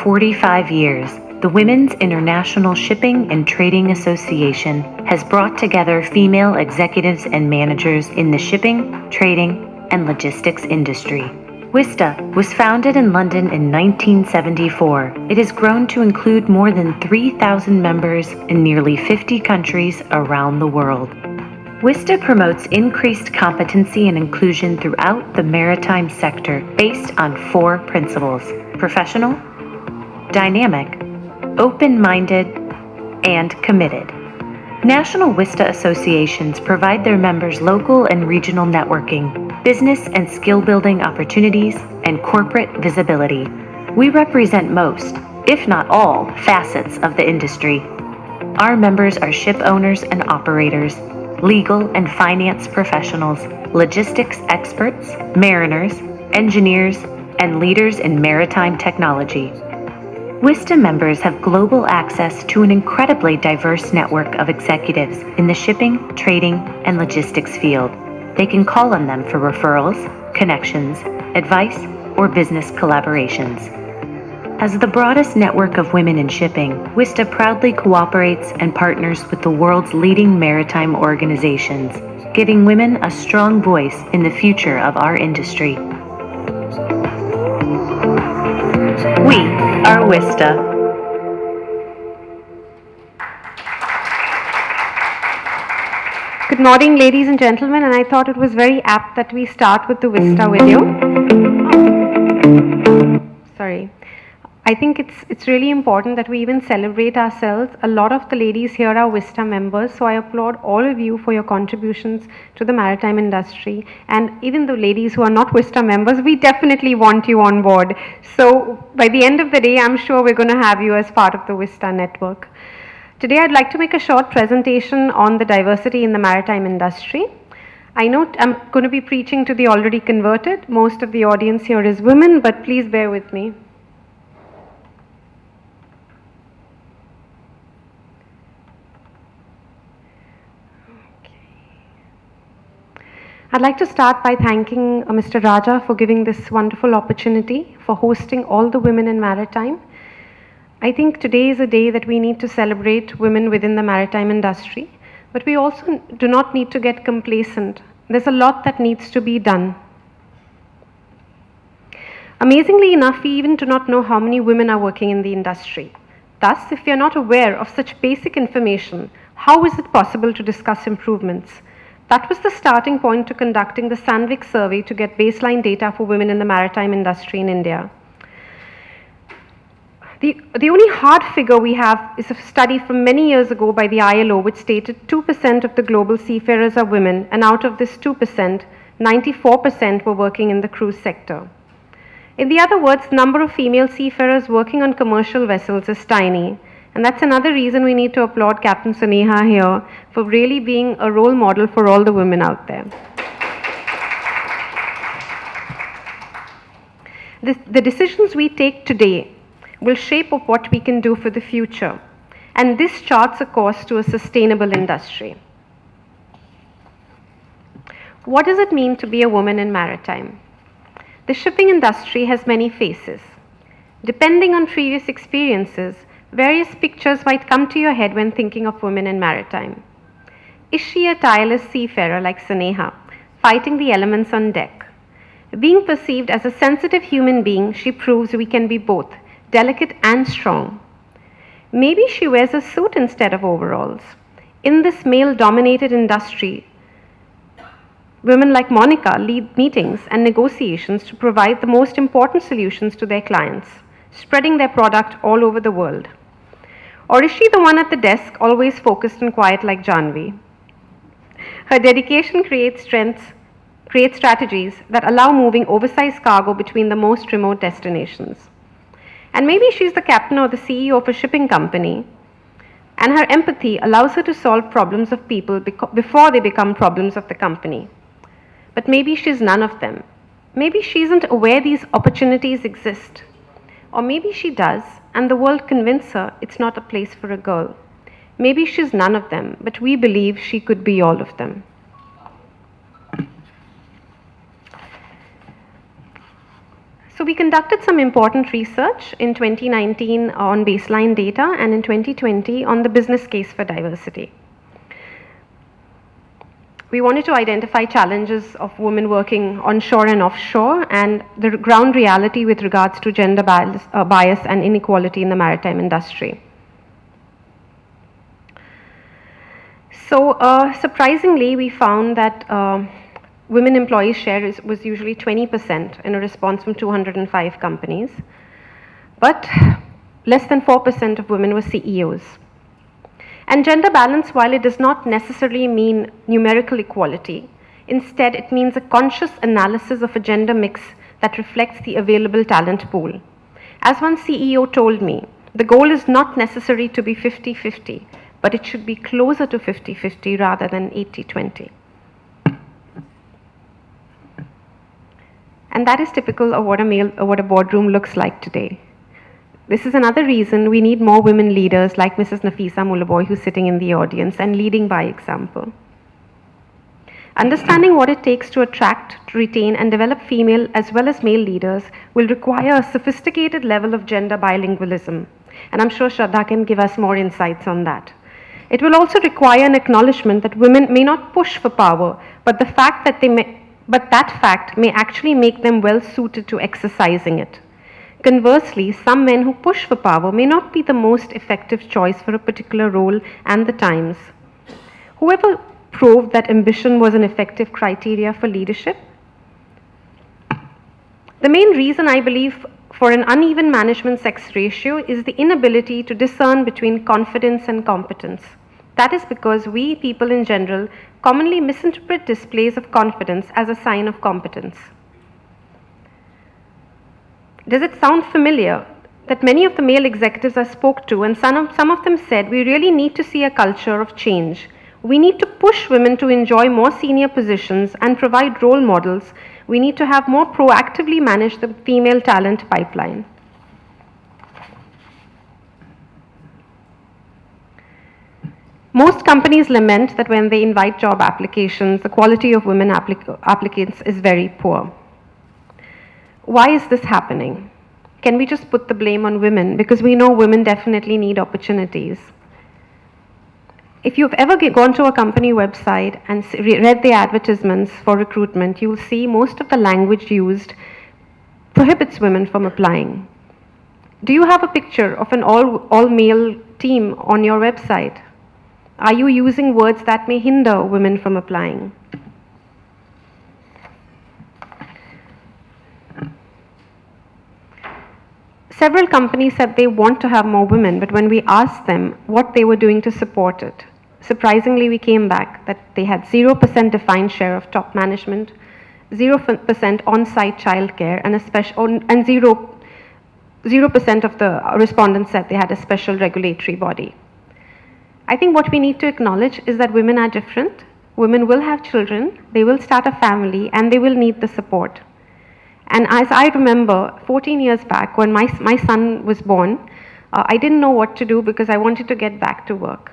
45 years, the Women's International Shipping and Trading Association has brought together female executives and managers in the shipping, trading, and logistics industry. WISTA was founded in London in 1974. It has grown to include more than 3,000 members in nearly 50 countries around the world. WISTA promotes increased competency and inclusion throughout the maritime sector based on 4 principles: professional, dynamic, open-minded, and committed. National WISTA associations provide their members local and regional networking, business and skill-building opportunities, and corporate visibility. We represent most, if not all, facets of the industry. Our members are ship owners and operators, legal and finance professionals, logistics experts, mariners, engineers, and leaders in maritime technology. WISTA members have global access to an incredibly diverse network of executives in the shipping, trading, and logistics field. They can call on them for referrals, connections, advice, or business collaborations. As the broadest network of women in shipping, WISTA proudly cooperates and partners with the world's leading maritime organizations, giving women a strong voice in the future of our industry. We are WISTA. Good morning, ladies and gentlemen, and I thought it was very apt that we start with the WISTA video. Sorry. I think it's really important that we even celebrate ourselves. A lot of the ladies here are WISTA members, so I applaud all of you for your contributions to the maritime industry. And even the ladies who are not WISTA members, we definitely want you on board. So by the end of the day, I'm sure we're going to have you as part of the WISTA network. Today, I'd like to make a short presentation on the diversity in the maritime industry. I know I'm going to be preaching to the already converted. Most of the audience here is women, but please bear with me. I'd like to start by thanking Mr. Raja for giving this wonderful opportunity for hosting all the women in maritime. I think today is a day that we need to celebrate women within the maritime industry, but we also do not need to get complacent. There's a lot that needs to be done. Amazingly enough, we even do not know how many women are working in the industry. Thus, if we are not aware of such basic information, how is it possible to discuss improvements? That was the starting point to conducting the Sandvik survey to get baseline data for women in the maritime industry in India. The only hard figure we have is a study from many years ago by the ILO, which stated 2% of the global seafarers are women, and out of this 2%, 94% were working in the cruise sector. In the other words, the number of female seafarers working on commercial vessels is tiny. And that's another reason we need to applaud Captain Saneha here for really being a role model for all the women out there. The decisions we take today will shape up what we can do for the future. And this charts a course to a sustainable industry. What does it mean to be a woman in maritime? The shipping industry has many faces. Depending on previous experiences, various pictures might come to your head when thinking of women in maritime. Is she a tireless seafarer like Saneha, fighting the elements on deck? Being perceived as a sensitive human being, she proves we can be both, delicate and strong. Maybe she wears a suit instead of overalls. In this male-dominated industry, women like Monica lead meetings and negotiations to provide the most important solutions to their clients, spreading their product all over the world. Or is she the one at the desk, always focused and quiet like Janvi? Her dedication creates strategies that allow moving oversized cargo between the most remote destinations. And maybe she's the captain or the CEO of a shipping company, and her empathy allows her to solve problems of people before they become problems of the company. But maybe she's none of them. Maybe she isn't aware these opportunities exist. Or maybe she does, and the world convinced her it's not a place for a girl. Maybe she's none of them, but we believe she could be all of them. So we conducted some important research in 2019 on baseline data and in 2020 on the business case for diversity. We wanted to identify challenges of women working onshore and offshore and the ground reality with regards to gender bias and inequality in the maritime industry. So surprisingly, we found that women employees' share was usually 20% in a response from 205 companies, but less than 4% of women were CEOs. And gender balance, while it does not necessarily mean numerical equality, instead it means a conscious analysis of a gender mix that reflects the available talent pool. As one CEO told me, the goal is not necessary to be 50-50, but it should be closer to 50-50 rather than 80-20. And that is typical of what a boardroom looks like today. This is another reason we need more women leaders like Mrs. Nafisa Mullaboy, who's sitting in the audience, and leading by example. Understanding what it takes to attract, to retain, and develop female as well as male leaders will require a sophisticated level of gender bilingualism. And I'm sure Shraddha can give us more insights on that. It will also require an acknowledgement that women may not push for power, but that fact may actually make them well suited to exercising it. Conversely, some men who push for power may not be the most effective choice for a particular role and the times. Whoever proved that ambition was an effective criteria for leadership? The main reason I believe for an uneven management sex ratio is the inability to discern between confidence and competence. That is because we people in general commonly misinterpret displays of confidence as a sign of competence. Does it sound familiar that many of the male executives I spoke to, and some of them said, we really need to see a culture of change. We need to push women to enjoy more senior positions and provide role models. We need to have more proactively manage the female talent pipeline. Most companies lament that when they invite job applications, the quality of women applicants is very poor. Why is this happening? Can we just put the blame on women? Because we know women definitely need opportunities. If you've ever gone to a company website and read the advertisements for recruitment, you'll see most of the language used prohibits women from applying. Do you have a picture of an all-male team on your website? Are you using words that may hinder women from applying? Several companies said they want to have more women, but when we asked them what they were doing to support it, surprisingly we came back that they had 0% defined share of top management, 0% on-site childcare, and 0% of the respondents said they had a special regulatory body. I think what we need to acknowledge is that women are different. Women will have children, they will start a family, and they will need the support. And as I remember, 14 years back, when my son was born, I didn't know what to do because I wanted to get back to work.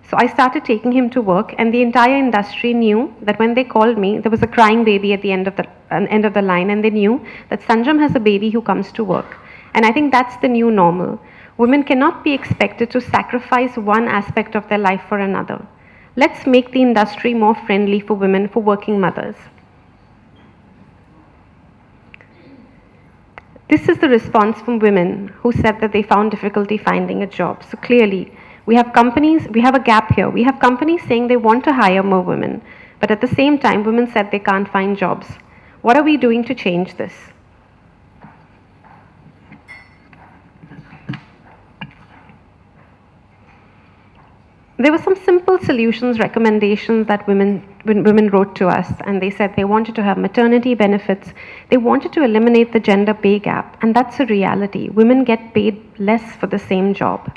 So I started taking him to work, and the entire industry knew that when they called me, there was a crying baby at the end of the line, and they knew that Sanjam has a baby who comes to work. And I think that's the new normal. Women cannot be expected to sacrifice one aspect of their life for another. Let's make the industry more friendly for women, for working mothers. This is the response from women who said that they found difficulty finding a job. So clearly, we have a gap here. We have companies saying they want to hire more women, but at the same time, women said they can't find jobs. What are we doing to change this? There were some simple solutions, recommendations that women wrote to us, and they said they wanted to have maternity benefits. They wanted to eliminate the gender pay gap, and that's a reality. Women get paid less for the same job.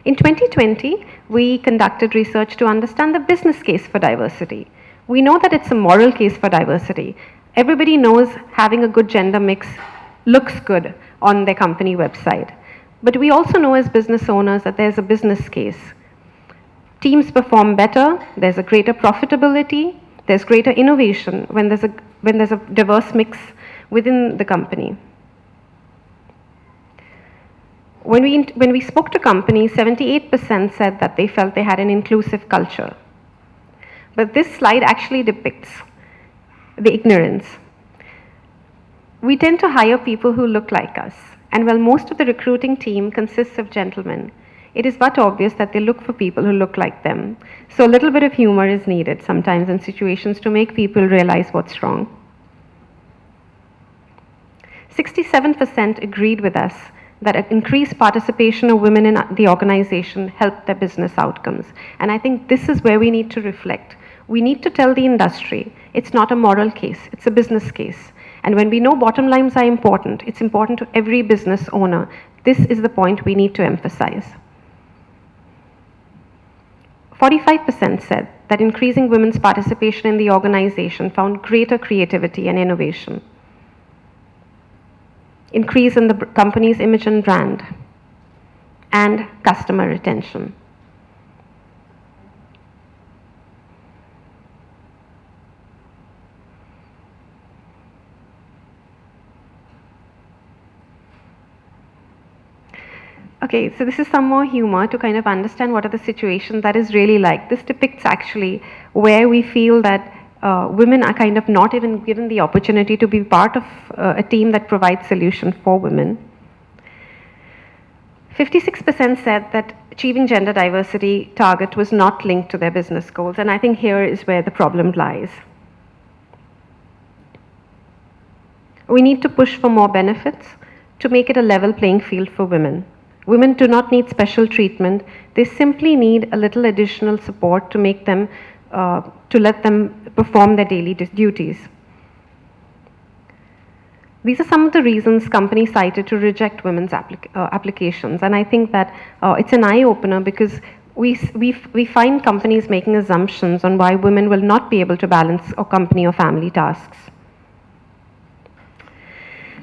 In 2020, we conducted research to understand the business case for diversity. We know that it's a moral case for diversity. Everybody knows having a good gender mix looks good on their company website. But we also know as business owners that there's a business case. Teams perform better, there's a greater profitability, there's greater innovation when there's a when there's a diverse mix within the company. When we spoke to companies, 78% said that they felt they had an inclusive culture. But this slide actually depicts the ignorance. We tend to hire people who look like us, and while most of the recruiting team consists of gentlemen, it is but obvious that they look for people who look like them. So a little bit of humor is needed sometimes in situations to make people realize what's wrong. 67% agreed with us that an increased participation of women in the organization helped their business outcomes. And I think this is where we need to reflect. We need to tell the industry it's not a moral case, it's a business case. And when we know bottom lines are important, it's important to every business owner. This is the point we need to emphasize. 45% said that increasing women's participation in the organization found greater creativity and innovation. Increase in the company's image and brand, and customer retention. Okay, so this is some more humor to kind of understand what are the situations that is really like. This depicts actually where we feel that women are kind of not even given the opportunity to be part of a team that provides solutions for women. 56% said that achieving gender diversity target was not linked to their business goals, and I think here is where the problem lies. We need to push for more benefits to make it a level playing field for women. Women do not need special treatment. They simply need a little additional support to make them, to let them perform their daily duties. These are some of the reasons companies cited to reject women's applications. And I think that it's an eye-opener because we find companies making assumptions on why women will not be able to balance or company or family tasks.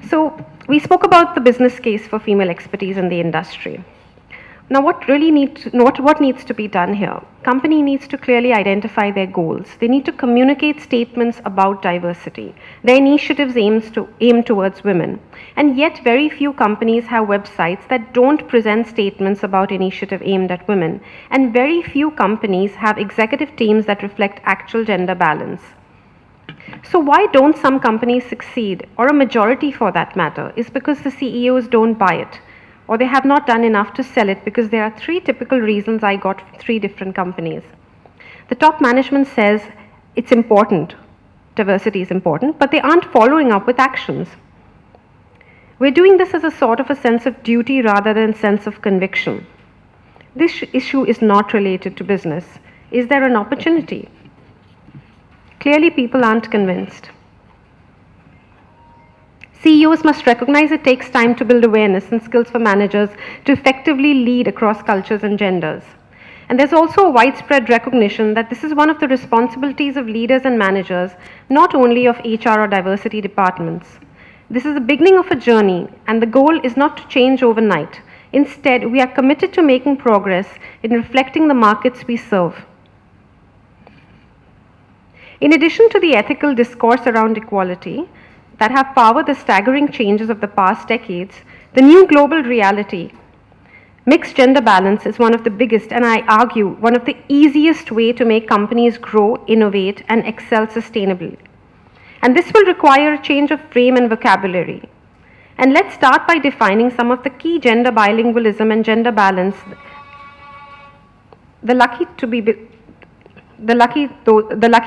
So we spoke about the business case for female expertise in the industry. Now what needs to be done here? Company needs to clearly identify their goals. They need to communicate statements about diversity. Their initiatives aim towards women. And yet very few companies have websites that don't present statements about initiative aimed at women. And very few companies have executive teams that reflect actual gender balance. So why don't some companies succeed, or a majority for that matter, is because the CEOs don't buy it, or they have not done enough to sell it, because there are three typical reasons I got from three different companies. The top management says it's important, diversity is important, but they aren't following up with actions. We're doing this as a sort of a sense of duty rather than sense of conviction. This issue is not related to business. Is there an opportunity? Clearly, people aren't convinced. CEOs must recognize it takes time to build awareness and skills for managers to effectively lead across cultures and genders. And there's also a widespread recognition that this is one of the responsibilities of leaders and managers, not only of HR or diversity departments. This is the beginning of a journey, and the goal is not to change overnight. Instead, we are committed to making progress in reflecting the markets we serve. In addition to the ethical discourse around equality that have powered the staggering changes of the past decades, the new global reality, mixed gender balance, is one of the biggest, and I argue one of the easiest way to make companies grow, innovate, and excel sustainably. And this will require a change of frame and vocabulary. And let's start by defining some of the key gender bilingualism and gender balance. The lucky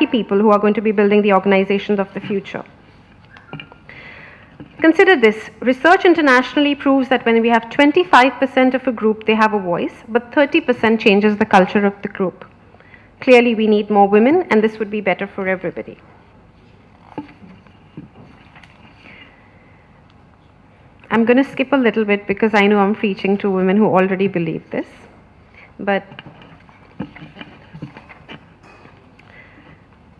people who are going to be building the organizations of the future. Consider this. Research internationally proves that when we have 25% of a group, they have a voice, but 30% changes the culture of the group. Clearly, we need more women, and this would be better for everybody. I'm going to skip a little bit because I know I'm preaching to women who already believe this, but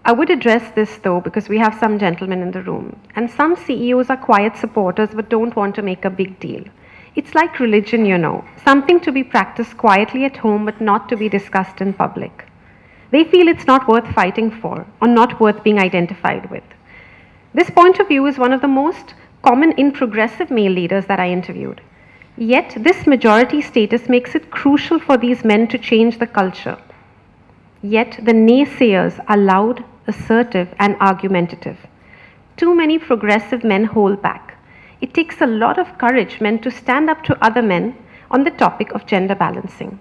I would address this though because we have some gentlemen in the room, and some CEOs are quiet supporters but don't want to make a big deal. It's like religion, you know, something to be practiced quietly at home but not to be discussed in public. They feel it's not worth fighting for or not worth being identified with. This point of view is one of the most common in progressive male leaders that I interviewed. Yet, this majority status makes it crucial for these men to change the culture. Yet, the naysayers are loud, assertive, and argumentative. Too many progressive men hold back. It takes a lot of courage men to stand up to other men on the topic of gender balancing.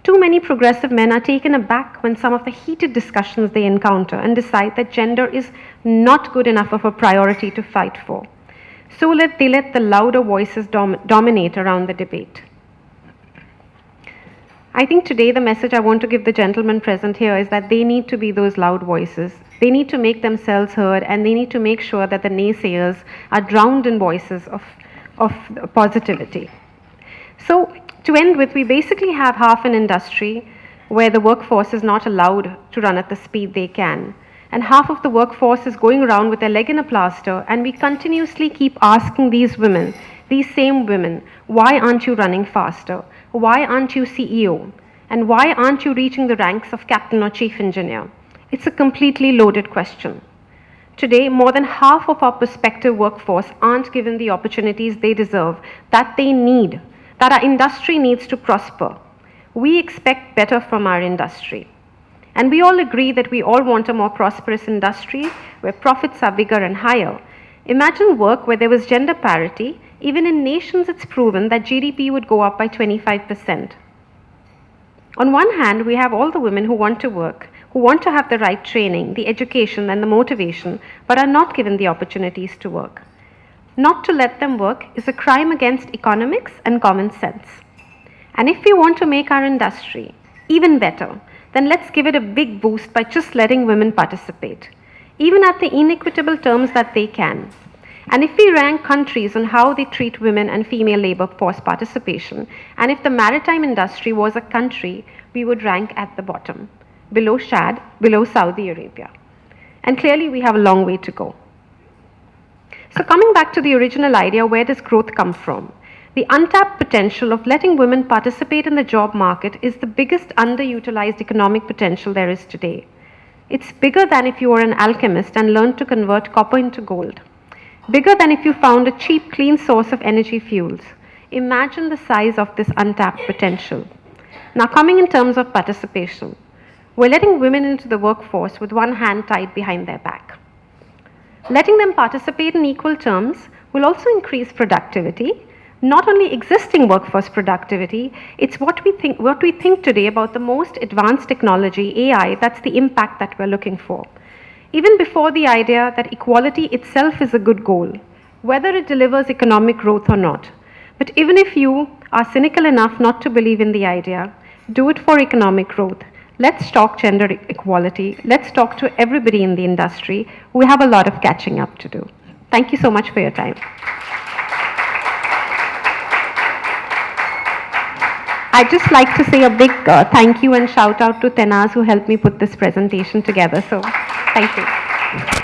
Too many progressive men are taken aback when some of the heated discussions they encounter and decide that gender is not good enough of a priority to fight for. So they let the louder voices dominate around the debate. I think today the message I want to give the gentlemen present here is that they need to be those loud voices. They need to make themselves heard, and they need to make sure that the naysayers are drowned in voices of positivity. So to end with, we basically have half an industry where the workforce is not allowed to run at the speed they can. And half of the workforce is going around with their leg in a plaster, and we continuously keep asking these women, these same women, why aren't you running faster? Why aren't you CEO? And why aren't you reaching the ranks of captain or chief engineer? It's a completely loaded question. Today, more than half of our prospective workforce aren't given the opportunities they deserve, that they need, that our industry needs to prosper. We expect better from our industry. And we all agree that we all want a more prosperous industry where profits are bigger and higher. Imagine work where there was gender parity. Even in nations, it's proven that GDP would go up by 25%. On one hand, we have all the women who want to work, who want to have the right training, the education, and the motivation, but are not given the opportunities to work. Not to let them work is a crime against economics and common sense. And if we want to make our industry even better, then let's give it a big boost by just letting women participate, even at the inequitable terms that they can. And if we rank countries on how they treat women and female labor force participation, and if the maritime industry was a country, we would rank at the bottom, below Chad, below Saudi Arabia. And clearly we have a long way to go. So coming back to the original idea, where does growth come from? The untapped potential of letting women participate in the job market is the biggest underutilized economic potential there is today. It's bigger than if you were an alchemist and learned to convert copper into gold. Bigger than if you found a cheap, clean source of energy fuels. Imagine the size of this untapped potential. Now, coming in terms of participation, we're letting women into the workforce with one hand tied behind their back. Letting them participate in equal terms will also increase productivity. Not only existing workforce productivity, it's what we think today about the most advanced technology, AI, that's the impact that we're looking for. Even before the idea that equality itself is a good goal, whether it delivers economic growth or not. But even if you are cynical enough not to believe in the idea, do it for economic growth. Let's talk gender equality. Let's talk to everybody in the industry. We have a lot of catching up to do. Thank you so much for your time. I'd just like to say a big thank you and shout out to Tenaz who helped me put this presentation together. So, thank you.